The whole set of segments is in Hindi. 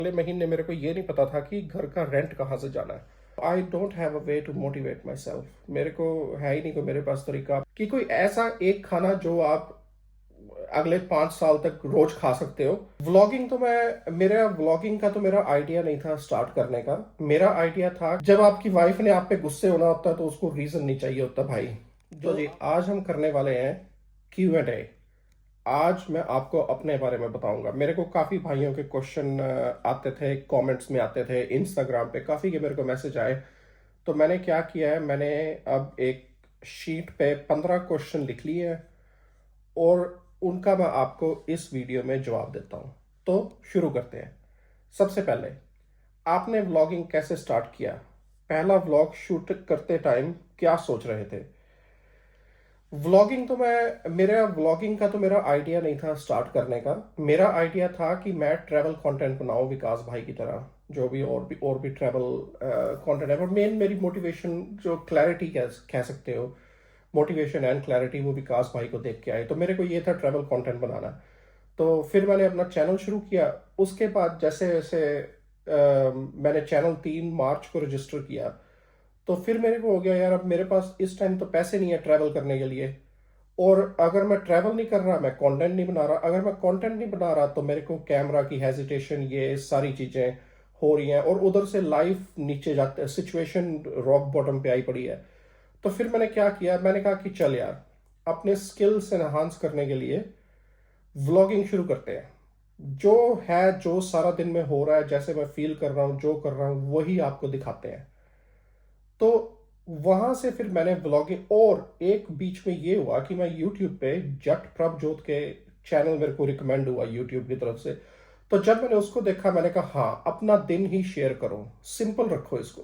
अगले महीने मेरे को ये नहीं पता था कि घर का रेंट कहाँ से जाना है। I don't have a way to motivate myself. मेरे को है ही नहीं कोई मेरे पास तरीका कि कोई ऐसा एक खाना जो आप अगले 5 साल तक रोज खा सकते हो। व्लॉगिंग तो मैं मेरा व्लॉगिंग का तो मेरा आइडिया नहीं था स्टार्ट करने का। मेरा आइडिया था जब आपकी वाइफ ने आप पे गुस्से होना होता है तो उसको रीजन नहीं चाहिए होता भाई। तो जी आज हम करने वाले हैं Q&A। आज मैं आपको अपने बारे में बताऊंगा। मेरे को काफ़ी भाइयों के क्वेश्चन आते थे, कमेंट्स में आते थे, इंस्टाग्राम पे काफ़ी के मेरे को मैसेज आए। तो मैंने क्या किया है, मैंने अब एक शीट पे 15 क्वेश्चन लिख लिए हैं और उनका मैं आपको इस वीडियो में जवाब देता हूँ। तो शुरू करते हैं। सबसे पहले, आपने व्लॉगिंग कैसे स्टार्ट किया? पहला व्लॉग शूट करते टाइम क्या सोच रहे थे? व्लॉगिंग का तो मेरा आइडिया नहीं था स्टार्ट करने का। मेरा आइडिया था कि मैं ट्रैवल कंटेंट बनाऊं विकास भाई की तरह, जो भी ट्रैवल कंटेंट है। पर मेन मेरी मोटिवेशन जो क्लैरिटी कह सकते हो, मोटिवेशन एंड क्लैरिटी, वो विकास भाई को देख के आए। तो मेरे को ये था ट्रैवल कंटेंट बनाना। तो फिर मैंने अपना चैनल शुरू किया। उसके बाद जैसे जैसे मैंने चैनल 3 मार्च को रजिस्टर किया, तो फिर मेरे को हो गया यार अब मेरे पास इस टाइम तो पैसे नहीं है ट्रैवल करने के लिए। और अगर मैं ट्रैवल नहीं कर रहा, मैं कंटेंट नहीं बना रहा, अगर मैं कंटेंट नहीं बना रहा तो मेरे को कैमरा की हेजिटेशन, ये सारी चीज़ें हो रही हैं और उधर से लाइफ नीचे जाते, सिचुएशन रॉक बॉटम पे आई पड़ी है। तो फिर मैंने क्या किया, मैंने कहा कि चल यार अपने स्किल्स एनहांस करने के लिए व्लॉगिंग शुरू करते हैं। जो है, जो सारा दिन में हो रहा है, जैसे मैं फील कर रहा हूँ, जो कर रहा हूँ वही आपको दिखाते हैं। तो वहां से फिर मैंने व्लॉगिंग, और एक बीच में ये हुआ कि मैं यूट्यूब पे जट प्रभजोत के चैनल मेरे को रिकमेंड हुआ यूट्यूब की तरफ से। तो जब मैंने उसको देखा मैंने कहा हाँ, अपना दिन ही शेयर करो, सिंपल रखो इसको।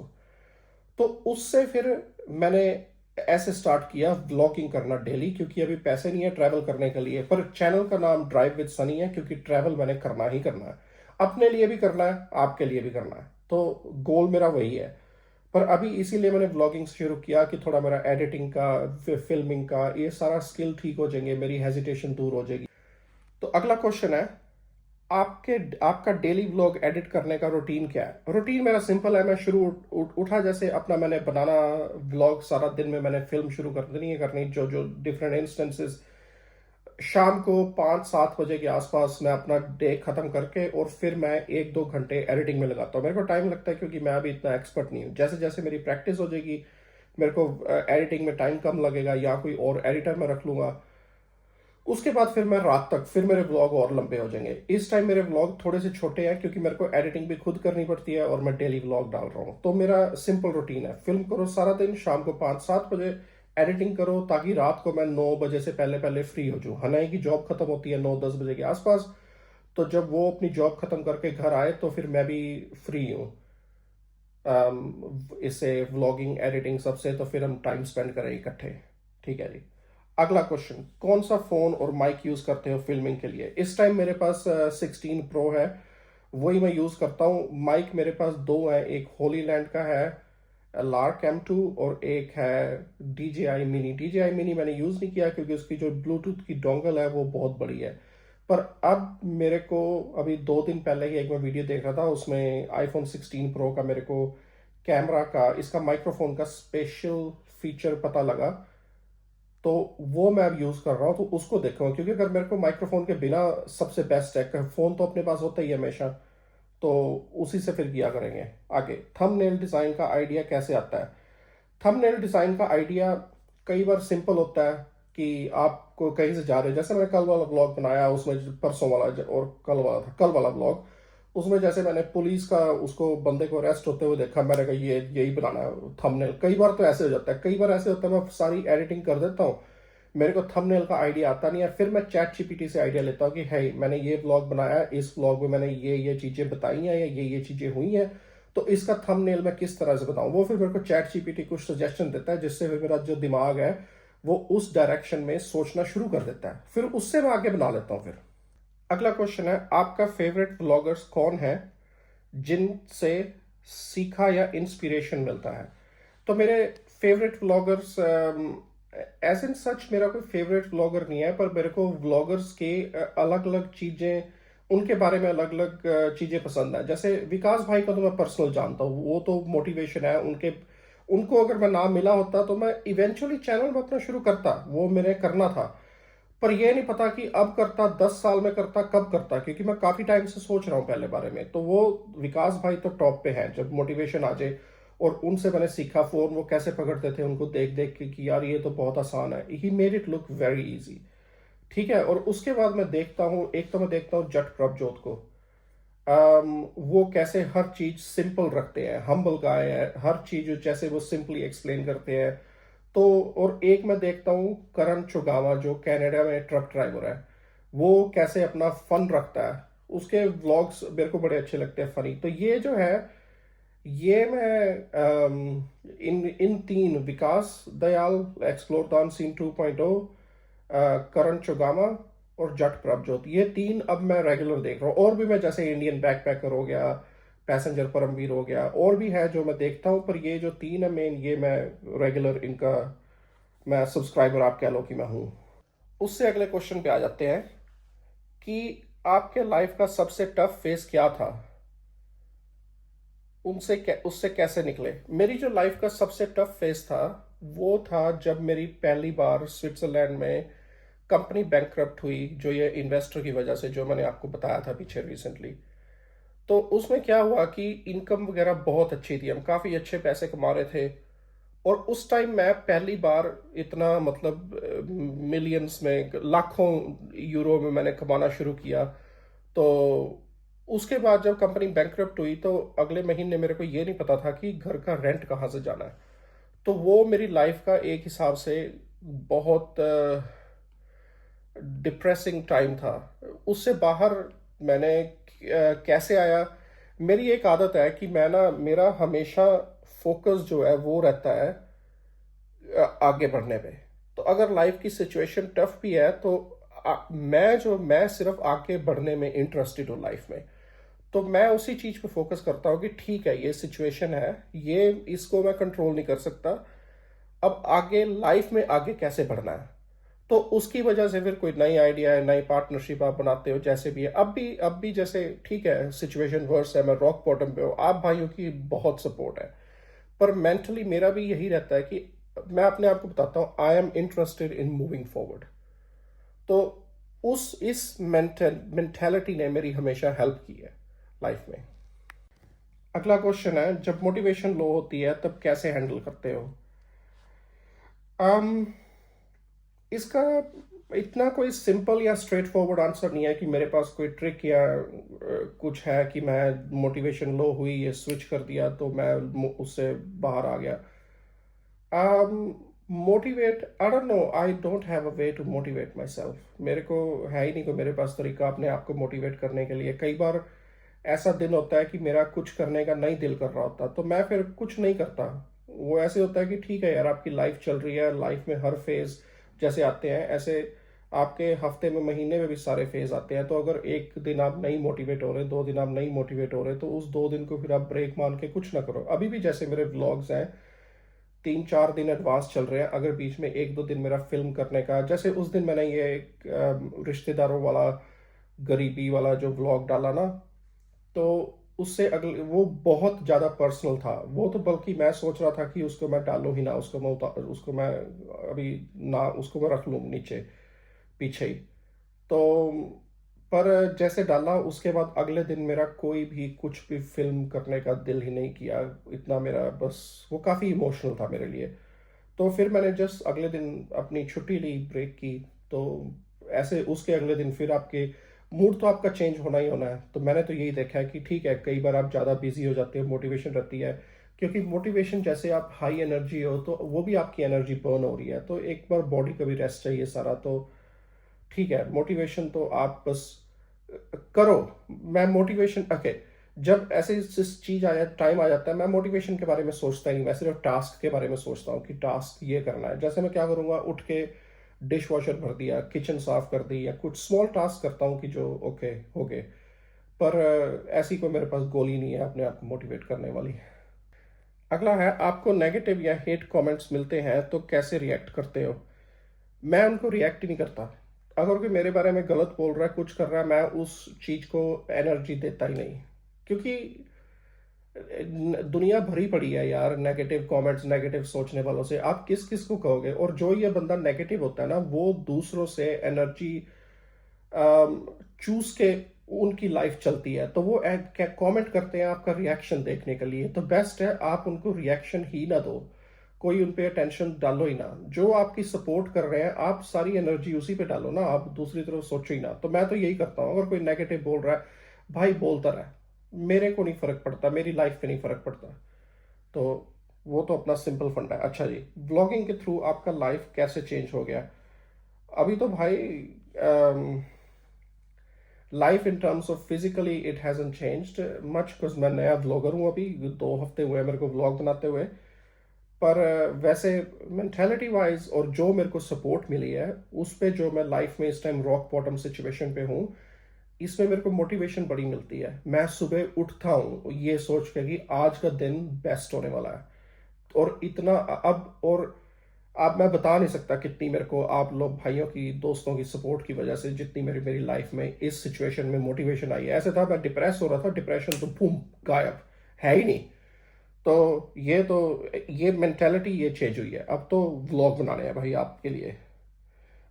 तो उससे फिर मैंने ऐसे स्टार्ट किया व्लॉगिंग करना डेली, क्योंकि अभी पैसे नहीं है ट्रैवल करने के लिए। पर चैनल का नाम ड्राइव विद सनी है, क्योंकि ट्रैवल मैंने करना ही करना है, अपने लिए भी करना है, आपके लिए भी करना है। तो गोल मेरा वही है। पर अभी इसीलिए मैंने व्लॉगिंग शुरू किया कि थोड़ा मेरा एडिटिंग का, फिल्मिंग का, ये सारा स्किल ठीक हो जाएंगे, मेरी हेजिटेशन दूर हो जाएगी। तो अगला क्वेश्चन है, आपके आपका डेली व्लॉग एडिट करने का रूटीन क्या है? रूटीन मेरा सिंपल है। मैं शुरू उठा, जैसे अपना मैंने बनाना व्लॉग, सारा दिन में मैंने फिल्म शुरू कर देनी है करनी, जो जो डिफरेंट इंस्टेंसेस। शाम को 5-7 बजे के आसपास मैं अपना डे खत्म करके और फिर मैं 1-2 घंटे एडिटिंग में लगाता हूँ। मेरे को टाइम लगता है क्योंकि मैं अभी इतना एक्सपर्ट नहीं हूँ। जैसे जैसे मेरी प्रैक्टिस हो जाएगी, मेरे को एडिटिंग में टाइम कम लगेगा या कोई और एडिटर में रख लूंगा। उसके बाद फिर मैं रात तक, फिर मेरे व्लॉग और लंबे हो जाएंगे। इस टाइम मेरे व्लॉग थोड़े से छोटे हैं क्योंकि मेरे को एडिटिंग भी खुद करनी पड़ती है और मैं डेली व्लॉग डाल रहा हूँ। तो मेरा सिंपल रूटीन है, फिल्म करो सारा दिन, शाम को 5-7 बजे एडिटिंग करो, ताकि रात को मैं 9 बजे से पहले पहले फ्री हो जाऊँ। हनाई की जॉब खत्म होती है 9-10 बजे के आसपास। तो जब वो अपनी जॉब खत्म करके घर आए तो फिर मैं भी फ्री हूँ इससे, व्लॉगिंग एडिटिंग सबसे। तो फिर हम टाइम स्पेंड करें इकट्ठे। ठीक है जी। अगला क्वेश्चन, कौन सा फोन और माइक यूज करते हो फिल्मिंग के लिए? इस टाइम मेरे पास 16 Pro है, वही मैं यूज करता हूँ। माइक मेरे पास दो है, एक होली लैंड का है लार्क M2 और एक है DJI मिनी। DJI मिनी मैंने यूज नहीं किया क्योंकि उसकी जो ब्लूटूथ की डोंगल है वो बहुत बड़ी है। पर अब मेरे को अभी 2 दिन पहले ही एक मैं वीडियो देख रहा था, उसमें iPhone 16 Pro का मेरे को कैमरा का, इसका माइक्रोफोन का स्पेशल फीचर पता लगा। तो वो मैं अब यूज कर रहा हूँ, तो उसको देखूंगा। क्योंकि अगर मेरे को माइक्रोफोन के बिना, सबसे बेस्ट है, फोन तो अपने पास होता ही है हमेशा, तो उसी से फिर किया करेंगे आगे। थंबनेल डिजाइन का आइडिया कैसे आता है? थंबनेल डिजाइन का आइडिया कई बार सिंपल होता है कि आपको कहीं से जा रहे हो, जैसे मैंने कल वाला ब्लॉग बनाया, उसमें परसों वाला और कल वाला ब्लॉग, उसमें जैसे मैंने पुलिस का, उसको बंदे को अरेस्ट होते हुए देखा, मैंने कहा ये यही बनाना है थंबनेल। कई बार तो ऐसे हो जाता है, कई बार ऐसे होता है मैं सारी एडिटिंग कर देता हूँ, मेरे को थंबनेल का आइडिया आता नहीं है। फिर मैं चैट जीपीटी से आइडिया लेता हूँ कि है मैंने ये व्लॉग बनाया, इस व्लॉग में मैंने ये चीजें बताई हैं या ये चीजें हुई हैं, तो इसका थंबनेल मैं किस तरह से बताऊं। वो फिर मेरे को चैट जीपीटी कुछ सजेशन देता है, जिससे फिर मेरा जो दिमाग है वो उस डायरेक्शन में सोचना शुरू कर देता है, फिर उससे मैं आगे बना लेता हूँ फिर। अगला क्वेश्चन है, आपका फेवरेट व्लॉगर्स कौन है जिनसे सीखा या इंस्पिरेशन मिलता है? तो मेरे फेवरेट व्लॉगर्स, एज इन सच मेरा कोई फेवरेट व्लॉगर नहीं है, पर मेरे को व्लॉगर्स के अलग अलग चीजें उनके बारे में अलग अलग चीज़ें पसंद है। जैसे विकास भाई को तो मैं पर्सनल जानता हूँ, वो तो मोटिवेशन है उनके। उनको अगर मैं नाम मिला होता तो मैं इवेंचुअली चैनल में अपना शुरू करता, वो मेरे करना था। पर ये नहीं पता कि अब करता, 10 साल में करता, कब करता, क्योंकि मैं काफ़ी टाइम से सोच रहा हूँ पहले बारे में। तो वो विकास भाई तो टॉप पे हैं जब मोटिवेशन आ जाए। और उनसे मैंने सीखा फ़ोन वो कैसे पकड़ते थे, उनको देख देख के कि यार ये तो बहुत आसान है, he made it look very easy. ठीक है। और उसके बाद मैं देखता हूँ, एक तो मैं देखता हूँ जट प्रभजोत को। वो कैसे हर चीज सिंपल रखते हैं, हम्बल गाय है, हर चीज जैसे वो सिंपली एक्सप्लेन करते हैं। तो और एक मैं देखता हूँ करण चुगावा, जो कनाडा में ट्रक ड्राइवर है, वो कैसे अपना फन रखता है। उसके व्लॉग्स मेरे को बड़े अच्छे लगते हैं, फनी। तो ये जो है, ये मैं इन इन तीन, विकास दयाल, एक्सप्लोर दान सीन 2.0, करण चुगामा और जट प्रभजोत, ये तीन अब मैं रेगुलर देख रहा हूँ। और भी मैं, जैसे इंडियन बैकपैकर हो गया, पैसेंजर परमवीर हो गया, और भी है जो मैं देखता हूँ। पर ये जो तीन है मेन, ये मैं रेगुलर इनका मैं सब्सक्राइबर आप कह लो कि मैं हूँ। उससे अगले क्वेश्चन पे आ जाते हैं कि आपके लाइफ का सबसे टफ फेज क्या था, उससे कैसे निकले। मेरी जो लाइफ का सबसे टफ फेज था, वो था जब मेरी पहली बार स्विट्जरलैंड में कंपनी बैंकक्रप्ट हुई, जो ये इन्वेस्टर की वजह से, जो मैंने आपको बताया था पीछे रिसेंटली। तो उसमें क्या हुआ कि इनकम वगैरह बहुत अच्छी थी, हम काफ़ी अच्छे पैसे कमा रहे थे। और उस टाइम मैं पहली बार इतना, मतलब मिलियंस में, लाखों यूरो में मैंने कमाना शुरू किया। तो उसके बाद जब कंपनी बैंकक्रप्ट हुई, तो अगले महीने मेरे को ये नहीं पता था कि घर का रेंट कहाँ से जाना है। तो वो मेरी लाइफ का एक हिसाब से बहुत डिप्रेसिंग टाइम था। उससे बाहर मैंने कैसे आया, मेरी एक आदत है कि मैं ना, मेरा हमेशा फोकस जो है वो रहता है आगे बढ़ने पे। तो अगर लाइफ की सिचुएशन टफ भी है, तो मैं सिर्फ आगे बढ़ने में इंटरेस्टेड हूँ लाइफ में। तो मैं उसी चीज पे फोकस करता हूँ कि ठीक है, ये सिचुएशन है, ये इसको मैं कंट्रोल नहीं कर सकता, अब आगे लाइफ में आगे कैसे बढ़ना है। तो उसकी वजह से फिर कोई नई आइडिया है, नई पार्टनरशिप आप बनाते हो, जैसे भी है। अब भी जैसे ठीक है, सिचुएशन वर्स है, मैं रॉक बॉटम पे हूँ, आप भाइयों की बहुत सपोर्ट है। पर मेंटली मेरा भी यही रहता है कि मैं अपने आप को बताता हूँ, I am interested in moving forward. तो इस मेंटेलिटी ने मेरी हमेशा हेल्प की है लाइफ में। अगला क्वेश्चन है, जब मोटिवेशन लो होती है तब कैसे हैंडल करते हो। um, इसका इतना कोई सिंपल या स्ट्रेट फॉरवर्ड आंसर नहीं है कि मेरे पास कोई ट्रिक या कुछ है कि मैं मोटिवेशन लो हुई, ये स्विच कर दिया तो मैं उससे बाहर आ गया। Motivate, I don't know, I don't have a way to motivate myself. मेरे को है ही नहीं कोई मेरे पास तरीका अपने आप को मोटिवेट करने के लिए। कई बार ऐसा दिन होता है कि मेरा कुछ करने का नहीं दिल कर रहा होता, तो मैं फिर कुछ नहीं करता। वो ऐसे होता है कि ठीक है यार, आपकी लाइफ चल रही है, लाइफ में हर फेज जैसे आते हैं, ऐसे आपके हफ्ते में, महीने में भी सारे फेज आते हैं। तो अगर एक दिन आप नहीं मोटिवेट हो रहे, 2 दिन आप नहीं मोटिवेट हो रहे, तो उस 2 दिन को फिर आप ब्रेक मान के कुछ ना करो। अभी भी जैसे मेरे व्लॉग्स हैं, 3-4 दिन एडवांस चल रहे हैं। अगर बीच में 1-2 दिन मेरा फिल्म करने का, जैसे उस दिन मैंने ये एक रिश्तेदारों वाला, गरीबी वाला जो व्लॉग डाला ना, तो उससे अगले, वो बहुत ज़्यादा पर्सनल था। वो तो बल्कि मैं सोच रहा था कि उसको मैं डालूं ही ना, उसको मैं अभी ना, उसको मैं रख लूँ नीचे, पीछे ही। तो पर जैसे डाला, उसके बाद अगले दिन मेरा कोई भी कुछ भी फिल्म करने का दिल ही नहीं किया। इतना मेरा, बस वो काफ़ी इमोशनल था मेरे लिए। तो फिर मैंने जस्ट अगले दिन अपनी छुट्टी ली, ब्रेक की। तो ऐसे उसके अगले दिन फिर आपके मूड तो आपका चेंज होना ही होना है। तो मैंने तो यही देखा है कि ठीक है, कई बार आप ज़्यादा बिजी हो जाते हो, मोटिवेशन रहती है, क्योंकि मोटिवेशन जैसे आप हाई एनर्जी हो, तो वो भी आपकी एनर्जी बर्न हो रही है, तो एक बार बॉडी को भी रेस्ट चाहिए सारा। तो ठीक है, मोटिवेशन तो आप बस करो। मैं मोटिवेशन, ओके, जब ऐसे चीज आ जाए, टाइम आ जाता है, मैं मोटिवेशन के बारे में सोचता ही नहीं, मैं सिर्फ टास्क के बारे में सोचता हूँ कि टास्क ये करना है। जैसे मैं क्या करूँगा, उठ के डिश वॉशर भर दिया, किचन साफ कर दी, या कुछ स्मॉल टास्क करता हूँ कि जो ओके हो गए। पर ऐसी कोई मेरे पास गोली नहीं है अपने आप को मोटिवेट करने वाली। अगला है, आपको नेगेटिव या हेट कमेंट्स मिलते हैं तो कैसे रिएक्ट करते हो। मैं उनको रिएक्ट ही नहीं करता। अगर कोई मेरे बारे में गलत बोल रहा है, कुछ कर रहा है, मैं उस चीज को एनर्जी देता ही नहीं, क्योंकि दुनिया भरी पड़ी है यार नेगेटिव कमेंट्स, नेगेटिव सोचने वालों से। आप किस किस को कहोगे? और जो ये बंदा नेगेटिव होता है ना, वो दूसरों से एनर्जी चूज के उनकी लाइफ चलती है, तो वो कमेंट करते हैं आपका रिएक्शन देखने के लिए। तो बेस्ट है आप उनको रिएक्शन ही ना दो, कोई उन पे अटेंशन डालो ही ना। जो आपकी सपोर्ट कर रहे हैं, आप सारी एनर्जी उसी पे डालो ना, आप दूसरी तरफ सोचो ही ना। तो मैं तो यही करता हूँ, अगर कोई नेगेटिव बोल रहा है, भाई बोलता रहे, मेरे को नहीं फर्क पड़ता, मेरी लाइफ पे नहीं फर्क पड़ता। तो वो तो अपना सिंपल फंडा है। अच्छा जी, ब्लॉगिंग के थ्रू आपका लाइफ कैसे चेंज हो गया? अभी तो भाई life in terms of physically it hasn't changed much, because मैं नया व्लॉगर हूँ, अभी 2 हफ्ते हुए मेरे को व्लॉग बनाते हुए। पर वैसे मेंटेलिटी वाइज और जो मेरे को सपोर्ट मिली है उस पे, जो मैं लाइफ में इस टाइम रॉक बॉटम सिचुएशन पे हूँ, इसमें मेरे को मोटिवेशन बड़ी मिलती है। मैं सुबह उठता हूँ ये सोच के कि आज का दिन बेस्ट होने वाला है। और इतना अब, और अब मैं बता नहीं सकता कितनी मेरे को आप लोग भाइयों की, दोस्तों की सपोर्ट की वजह से जितनी मेरी मेरी लाइफ में इस सिचुएशन में मोटिवेशन आई है। ऐसे था मैं डिप्रेस हो रहा था, डिप्रेशन तो बूम गायब, है ही नहीं। तो ये मेंटेलिटी ये चेंज हुई है। अब तो व्लॉग बनाने हैं भाई आपके लिए।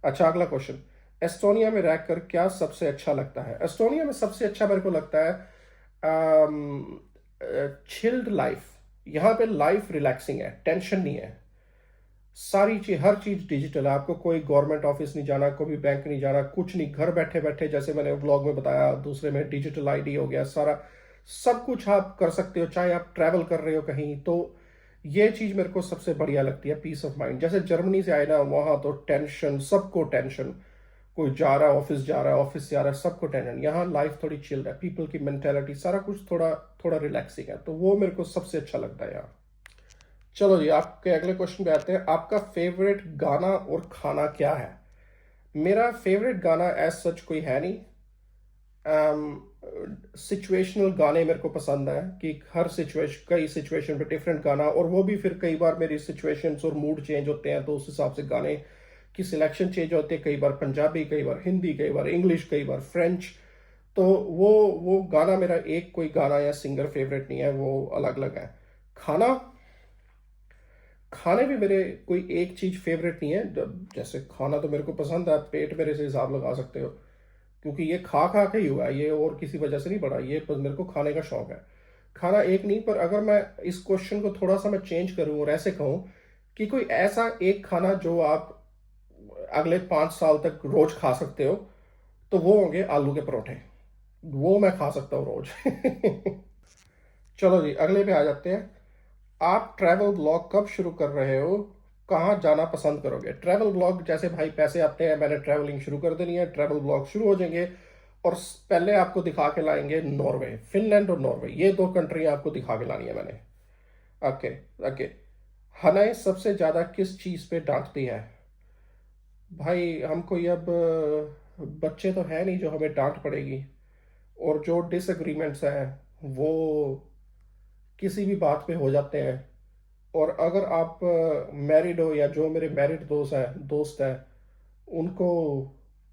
अच्छा, अगला क्वेश्चन, एस्टोनिया में रह कर क्या सबसे अच्छा लगता है? एस्टोनिया में सबसे अच्छा मेरे को लगता है चिल्ड लाइफ। यहाँ पे लाइफ रिलैक्सिंग है, टेंशन नहीं है, सारी चीज, हर चीज डिजिटल है। आपको कोई गवर्नमेंट ऑफिस नहीं जाना, कोई बैंक नहीं जाना, कुछ नहीं, घर बैठे बैठे, जैसे मैंने व्लॉग में बताया, दूसरे में डिजिटल आईडी हो गया, सारा सब कुछ आप कर सकते हो, चाहे आप ट्रैवल कर रहे हो कहीं। तो ये चीज मेरे को सबसे बढ़िया लगती है, पीस ऑफ माइंड। जैसे जर्मनी से आए ना, वहां तो टेंशन, सबको टेंशन, कोई जा रहा है ऑफिस, जा रहा है ऑफिस, जा रहा है, सबको टेंशन। यहाँ लाइफ थोड़ी चिल्ड है, पीपल की मेंटेलिटी, सारा कुछ थोड़ा थोड़ा रिलैक्सिंग है, तो वो मेरे को सबसे अच्छा लगता है यहाँ। चलो जी, आपके अगले क्वेश्चन पे आते हैं। आपका फेवरेट गाना और खाना क्या है? मेरा फेवरेट गाना एज सच कोई है नहीं। सिचुएशनल गाने मेरे को पसंद है, कि हर सिचुएशन, कई सिचुएशन पे डिफरेंट गाना, और वो भी फिर कई बार मेरी सिचुएशंस और मूड चेंज होते हैं, तो उस हिसाब से गाने की सिलेक्शन चेंज होती है। कई बार पंजाबी, कई बार हिंदी, कई बार इंग्लिश, कई बार फ्रेंच। तो वो गाना, मेरा एक कोई गाना या सिंगर फेवरेट नहीं है, वो अलग अलग है। खाना, खाने भी मेरे कोई एक चीज फेवरेट नहीं है। जैसे खाना तो मेरे को पसंद है, पेट मेरे से हिसाब लगा सकते हो, क्योंकि ये खा खा के ही हुआ है, ये और किसी वजह से नहीं बढ़ा, ये बस मेरे को खाने का शौक है। खाना एक नहीं, पर अगर मैं इस क्वेश्चन को थोड़ा सा मैं चेंज करूं और ऐसे कहूं कि कोई ऐसा एक खाना जो आप अगले 5 साल तक रोज खा सकते हो, तो वो होंगे आलू के परोठे। वो मैं खा सकता हूँ रोज। चलो जी, अगले पे आ जाते हैं। आप ट्रैवल ब्लॉग कब शुरू कर रहे हो? कहाँ जाना पसंद करोगे? ट्रैवल ब्लॉग जैसे भाई पैसे आते हैं, मैंने ट्रैवलिंग शुरू कर देनी है, ट्रैवल ब्लॉग शुरू हो जाएंगे। और पहले आपको दिखा के लाएंगे नॉर्वे, फिनलैंड और नॉर्वे, ये 2 कंट्री आपको दिखा के लानी है मैंने। Okay, okay. हमें सबसे ज्यादा किस चीज पे डांटती है? भाई हम कोई अब बच्चे तो है नहीं जो हमें डांट पड़ेगी। और जो डिसएग्रीमेंट्स हैं वो किसी भी बात पे हो जाते हैं। और अगर आप मैरिड हो, या जो मेरे मैरिड दोस्त हैं, उनको,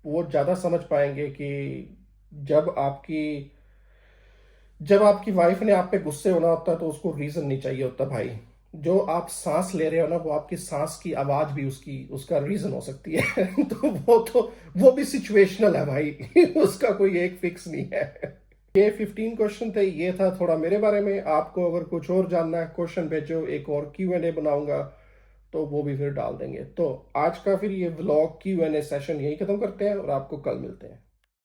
वो ज़्यादा समझ पाएंगे कि जब आपकी जब आपकी वाइफ ने आप पे गुस्से होना होता है, तो उसको रीज़न नहीं चाहिए होता भाई। जो आप सांस ले रहे हो ना, वो आपकी सांस की आवाज़ भी उसकी उसका रीज़न हो सकती है। तो वो भी सिचुएशनल है भाई। उसका कोई एक फिक्स नहीं है। ये 15 क्वेश्चन थे, ये था थोड़ा मेरे बारे में। आपको अगर कुछ और जानना है, क्वेश्चन भेजो, एक और Q&A बनाऊंगा, तो वो भी फिर डाल देंगे। तो आज का फिर ये व्लॉग Q&A सेशन यही खत्म करते हैं, और आपको कल मिलते हैं।